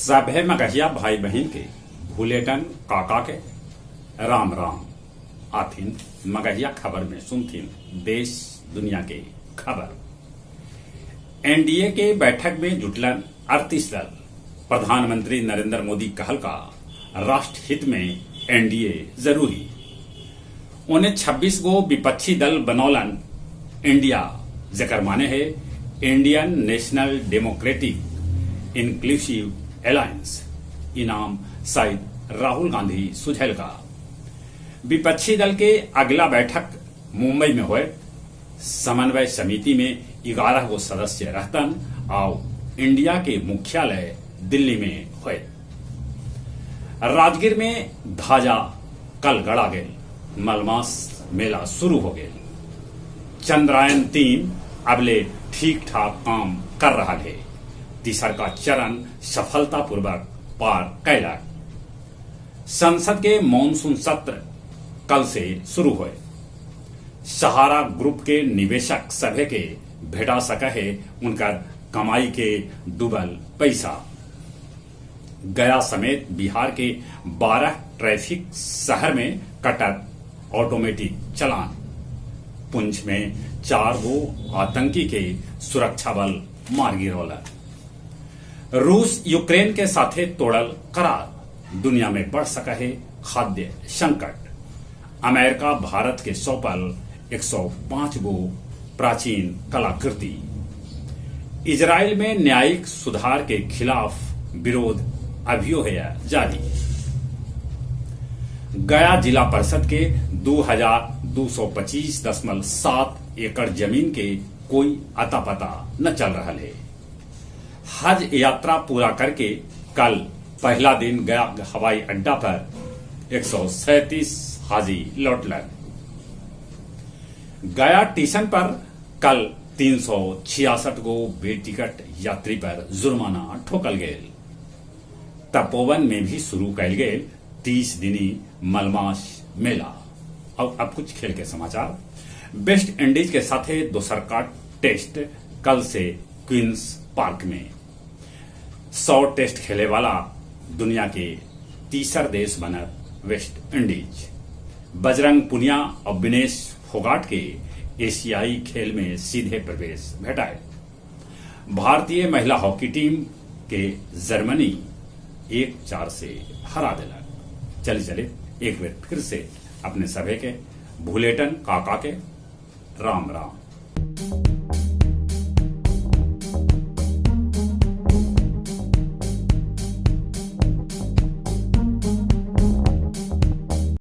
सभे मगहिया भाई बहन के भूलेटन काका के राम राम आथिन मगहिया खबर में सुनथिन देश दुनिया के खबर। एनडीए के बैठक में जुटलन 38 दल। प्रधानमंत्री नरेंद्र मोदी कहल का राष्ट्र हित में एनडीए जरूरी। उन्हें 26 गो विपक्षी दल बनौलन इंडिया, जेकर माने है Indian national democratic inclusive alliance. इनाम शायद राहुल गांधी सुझेल का। विपक्षी दल के अगला बैठक मुंबई में हुए। समन्वय समिति में 11 गो सदस्य रहतन और इंडिया के मुख्यालय दिल्ली में हुए। राजगीर में ध्वजा कल गड़ा गए। मलमास मेला शुरू हो गए। चंद्रयान 3 अबले ठीक ठाक काम कर रहा है। तीसर का चरण सफलतापूर्वक पार कैलक। संसद के मॉनसून सत्र कल से शुरू हुए। सहारा ग्रुप के निवेशक सभे के भेटा सका है उनका कमाई के डूबल पैसा। गया समेत बिहार के 12 ट्रैफिक शहर में कटर ऑटोमेटिक चलान। पुंछ में 4 गो आतंकी के सुरक्षा बल मार गिरौला। रूस यूक्रेन के साथे तोड़ल करार। दुनिया में बढ़ सका है खाद्य संकट। अमेरिका भारत के सौंपल 105 गो प्राचीन कलाकृति। इजराइल में न्यायिक सुधार के खिलाफ विरोध अभियोग है जारी। गया जिला परिषद के 2225.7 एकड़ जमीन के कोई अता पता न चल रहा है। हज यात्रा पूरा करके कल पहला दिन गया हवाई अड्डा पर 137 हाजी लौटलन। गया स्टेशन पर कल 366 गो बेटिकट यात्री पर जुर्माना ठोकल गये। तपोवन में भी शुरू कैल गये 30 दिनी मलमास मेला। अब कुछ खेल के समाचार। वेस्ट इंडीज के साथे दोसर का टेस्ट कल से क्वींस पार्क में। 100 टेस्ट खेले वाला दुनिया के तीसर देश बनत वेस्ट इंडीज। बजरंग पुनिया और विनेश फोगाट के एशियाई खेल में सीधे प्रवेश भेटाए। भारतीय महिला हॉकी टीम के जर्मनी 1-4 से हरा दिला। चले एक बार फिर से अपने सभे के भूलेटन काका के राम राम।